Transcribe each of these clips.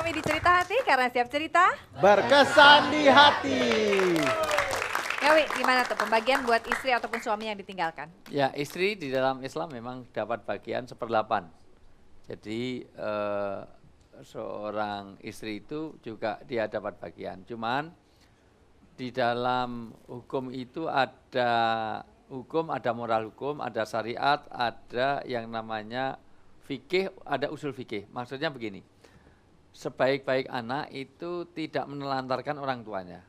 kami di Cerita Hati karena siap cerita berkesan di hati. Ya Wi, gimana tuh pembagian buat istri ataupun suami yang ditinggalkan? Ya, istri di dalam Islam memang dapat bagian 1/8. Jadi seorang istri itu juga dia dapat bagian. Cuman di dalam hukum itu ada hukum, ada moral hukum, ada syariat, ada yang namanya fikih, ada usul fikih. Maksudnya begini, sebaik-baik anak itu tidak menelantarkan orang tuanya.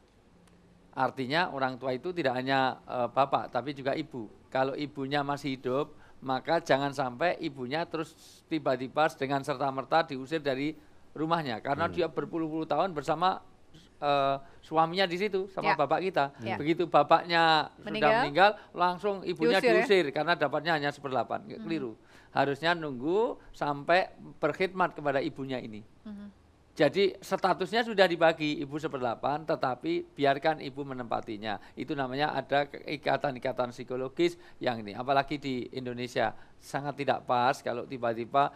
Artinya orang tua itu tidak hanya bapak tapi juga ibu. Kalau ibunya masih hidup, maka jangan sampai ibunya terus tiba-tiba dengan serta-merta diusir dari rumahnya. Karena dia berpuluh-puluh tahun bersama suaminya di situ sama bapak kita. Begitu bapaknya sudah meninggal, langsung ibunya diusir karena dapatnya hanya 1/8. Keliru. Harusnya nunggu sampai berkhidmat kepada ibunya ini. Jadi statusnya sudah dibagi ibu 1/8, tetapi biarkan ibu menempatinya. Itu namanya ada ikatan-ikatan psikologis yang ini. Apalagi di Indonesia sangat tidak pas kalau tiba-tiba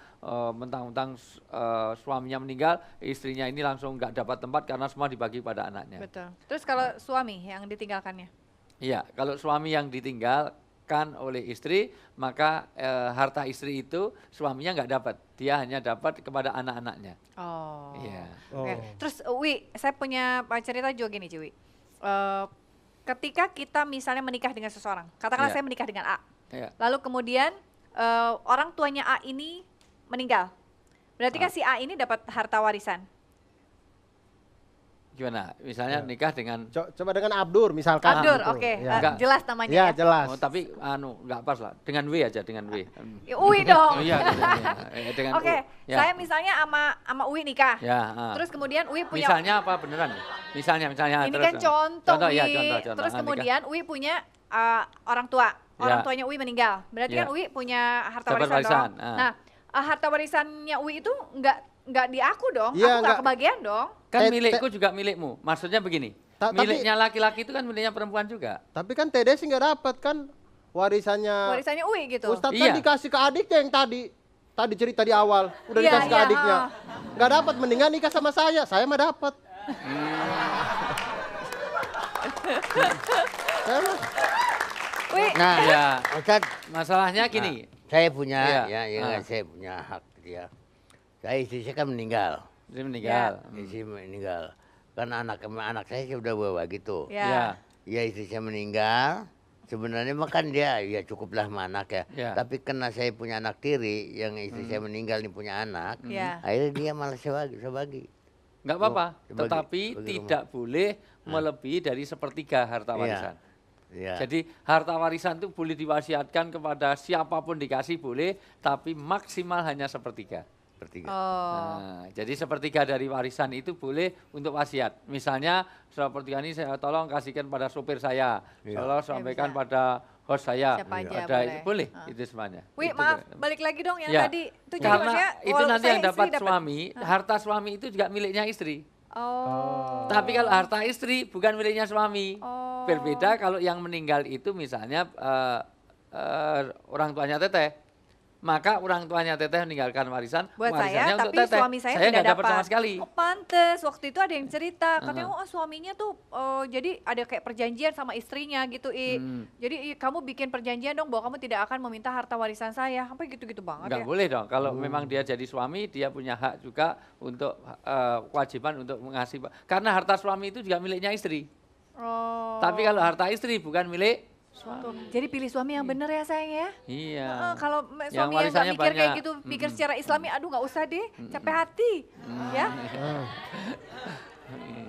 mentang-mentang suaminya meninggal, istrinya ini langsung nggak dapat tempat karena semua dibagi pada anaknya. Betul. Terus kalau suami yang ditinggalkannya? Iya, kalau suami yang ditinggalkan oleh istri, maka harta istri itu suaminya nggak dapat. Dia hanya dapat kepada anak-anaknya. Oh. Iya. Oke. Terus Wi, saya punya cerita juga gini Wi. Ketika kita misalnya menikah dengan seseorang, katakanlah saya menikah dengan A. Lalu kemudian orang tuanya A ini meninggal. Berarti kan si A ini dapat harta warisan. Gimana? Misalnya nikah dengan Coba dengan Abdur misalkan. Abdur, gitu. oke. Ya. Jelas namanya Ya, ya. jelas. Oh, tapi nggak pas lah. Dengan W aja, dengan W. Uwi dong. Oh, iya, dengan Oke, U. Ya. saya misalnya sama Uwi nikah. Ya, Terus kemudian Uwi punya. Misalnya apa beneran? Misalnya. Ini terus, kan contoh, ya, Wi. contoh. Terus Nikah. kemudian Uwi punya orang tua. Orang tuanya Uwi meninggal. Berarti Ya. kan Uwi punya harta Dapat warisan dong. warisan, Nah, harta warisannya Uwi itu nggak di aku dong. Iya, Aku nggak kebagian dong. Kan milikku juga milikmu. Maksudnya begini. Miliknya laki-laki itu kan miliknya perempuan juga. Tapi kan Tede sih nggak dapat kan warisannya. Warisannya Uwi gitu. Ustadz kan dikasih ke adiknya yang tadi cerita di awal udah dikasih ke adiknya. Nggak dapat, mendingan nikah sama saya mah dapat. Nah, Ya. Ustadz, Masalahnya gini. saya punya Iya. saya punya hak dia. Saya istri saya kan meninggal. Dia meninggal. Istri meninggal. Kan anak saya sudah bawa gitu. Ya. Ya istri saya meninggal. Sebenarnya mah kan dia ya cukuplah sama anak ya. Tapi karena saya punya anak tiri yang istri saya meninggal nih punya anak. Akhirnya dia malah sebagi. Nggak apa-apa. Sebagi Tetapi tidak boleh melebihi dari 1/3 harta warisan. Jadi harta warisan itu boleh diwasiatkan kepada siapapun dikasih boleh, tapi maksimal hanya 1/3. Nah, jadi 1/3 dari warisan itu boleh untuk wasiat. Misalnya 1/3 ini saya tolong kasihkan pada sopir saya, tolong sampaikan pada host saya. Siapa aja boleh itu semuanya. Wih, itu maaf, boleh. balik lagi dong yang Ya, tadi. Itu jadi karena maksudnya, itu nanti yang dapat istri suami, harta suami itu juga miliknya istri. Oh. Tapi kalau harta istri bukan miliknya suami. Berbeda kalau yang meninggal itu misalnya orang tuanya Teteh. Maka orang tuanya Teteh meninggalkan warisan, Buat saya, warisannya untuk tapi Teteh. suami saya nggak tidak dapat sama sekali. Oh pantes, waktu itu ada yang cerita, katanya oh suaminya tuh jadi ada kayak perjanjian sama istrinya gitu. Jadi kamu bikin perjanjian dong bahwa kamu tidak akan meminta harta warisan saya. Sampai gitu-gitu banget Nggak ya. boleh dong, kalau memang dia jadi suami, dia punya hak juga untuk kewajiban untuk mengasih. Karena harta suami itu juga miliknya istri. Oh. Tapi kalau harta istri bukan milik suami. Jadi pilih suami yang benar ya sayang ya. Iya. Kalau Yang suami yang nggak warisannya mikir kayak banyak. gitu, pikir secara Islami, aduh nggak usah deh, capek hati, ya.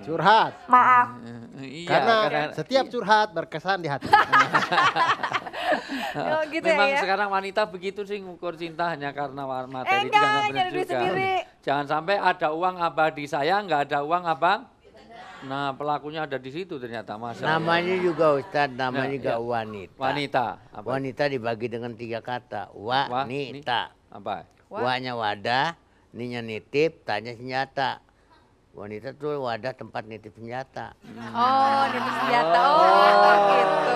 Curhat. Maaf. Iya, Karena setiap curhat berkesan di hati. Oh, gitu memang ya. sekarang wanita begitu sih ngukur cinta hanya karena materi. Enggak, Jangan benar nyari duit juga. sendiri. Jangan sampai ada uang abadi saya, nggak ada uang abang. Nah pelakunya ada di situ ternyata Mas. Namanya juga Ustadz, namanya Ya, juga ya. wanita. Wanita. Apa? Wanita dibagi dengan 3 kata. Wanita. Apa? Wa-nya wadah, ni-nya nitip, tanya senjata. Wanita tuh wadah tempat nitip senjata. Oh, nitip senjata. Oh, gitu.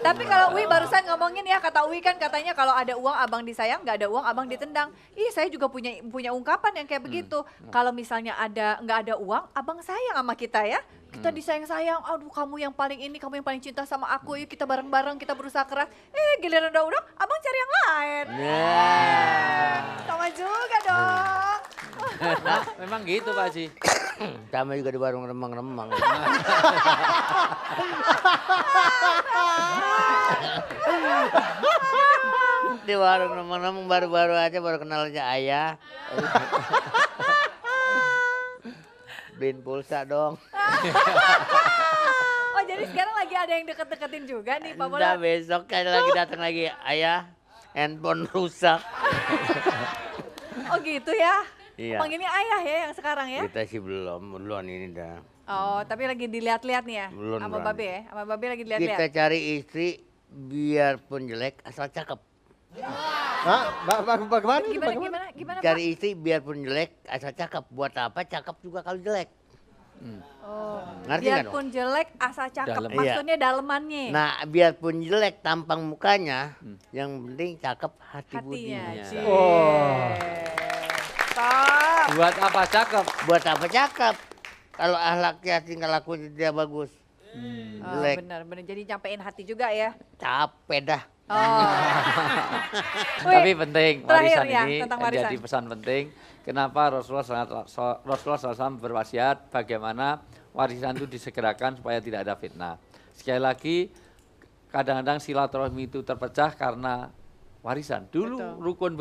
Tapi kalau Uwi barusan ngomongin ya, kata Uwi kan katanya kalau ada uang abang disayang, nggak ada uang abang ditendang. Ih, saya juga punya ungkapan yang kayak begitu. Kalau misalnya nggak ada uang, abang sayang sama kita ya. Kita disayang-sayang, aduh kamu yang paling ini, kamu yang paling cinta sama aku, yuk kita bareng-bareng, kita berusaha keras. Giliran udah, abang cari yang lain. Sama juga dong. Nah, memang gitu Pak Haji. Sama juga di warung remang-remang. Di warung remang-remang baru-baru aja baru kenal aja ayah. Beliin pulsa dong. Oh jadi sekarang lagi ada yang deket-deketin juga nih Pak Bola? Udah besok kan lagi datang lagi, ayah handphone rusak. Oh gitu ya? Iya. Panggilnya ayah ya yang sekarang ya? Kita sih belum ini dah. Oh tapi lagi dilihat-lihat nih ya? Belum. Sama Babe ya? Sama Babe lagi dilihat-lihat? Kita cari istri biarpun jelek asal cakep. Hah? Bagaimana? Gimana Cari istri biarpun jelek asal cakep. Buat apa cakep juga kalau jelek. Oh, Ngerti nggak biarpun jelek asal cakep, Dalem. maksudnya dalemannya. Nah biarpun jelek tampang mukanya, yang penting cakep hati Hatinya. budinya. Oh. Stop. Buat apa cakep? Buat apa cakep? Kalau akhlaknya tinggal lakunya dia bagus. Oh, Jelek. benar. Jadi nyampein hati juga ya. Capek dah. Oh. Tapi penting, terakhir warisan ya, ini tentang warisan. jadi pesan penting. Kenapa Rasulullah SAW berwasiat bagaimana warisan itu disegerakan supaya tidak ada fitnah. Sekali lagi, kadang-kadang silaturahmi itu terpecah karena warisan. Dulu Betul. rukun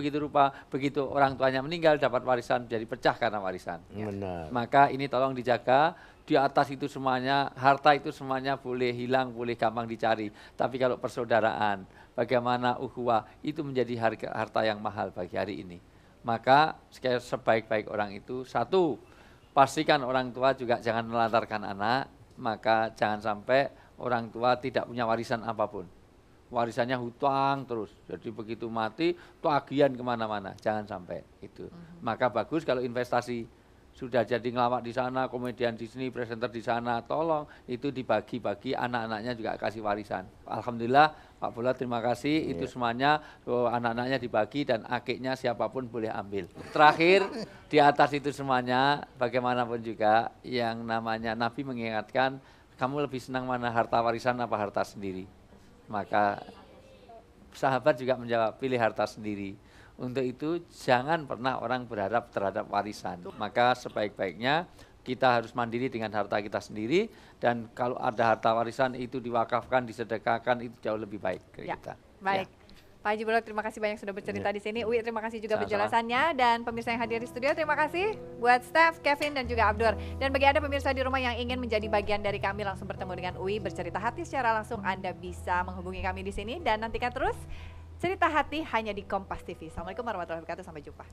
begitu orang tuanya meninggal dapat warisan jadi pecah karena warisan. Benar. Maka ini tolong dijaga. Di atas itu semuanya, harta itu semuanya boleh hilang, boleh gampang dicari. Tapi kalau persaudaraan, bagaimana ukhuwah, itu menjadi harta yang mahal bagi hari ini. Maka sebaik-baik orang itu, satu, pastikan orang tua juga jangan melantarkan anak, maka jangan sampai orang tua tidak punya warisan apapun. Warisannya hutang terus, jadi begitu mati, tagihan kemana-mana, jangan sampai itu. Maka bagus kalau investasi sudah jadi ngelawak di sana, komedian di sini, presenter di sana, tolong itu dibagi-bagi, anak-anaknya juga kasih warisan. Alhamdulillah Pak Bola terima kasih, itu semuanya anak-anaknya dibagi dan akiknya siapapun boleh ambil. Terakhir di atas itu semuanya, bagaimanapun juga yang namanya Nabi mengingatkan, kamu lebih senang mana harta warisan apa harta sendiri? Maka sahabat juga menjawab, pilih harta sendiri. Untuk itu jangan pernah orang berharap terhadap warisan. Maka sebaik-baiknya kita harus mandiri dengan harta kita sendiri. Dan kalau ada harta warisan itu diwakafkan, disedekahkan, itu jauh lebih baik ke kita. Baik. Ya. Pak Haji Bola terima kasih banyak sudah bercerita di sini. Uwi terima kasih juga Sama-sama. penjelasannya. Dan pemirsa yang hadir di studio terima kasih buat Steph, Kevin dan juga Abdur. Dan bagi Anda pemirsa di rumah yang ingin menjadi bagian dari kami langsung bertemu dengan Uwi bercerita hati secara langsung, Anda bisa menghubungi kami di sini dan nantikan terus Cerita Hati hanya di Kompas TV. Assalamualaikum warahmatullahi wabarakatuh. Sampai jumpa.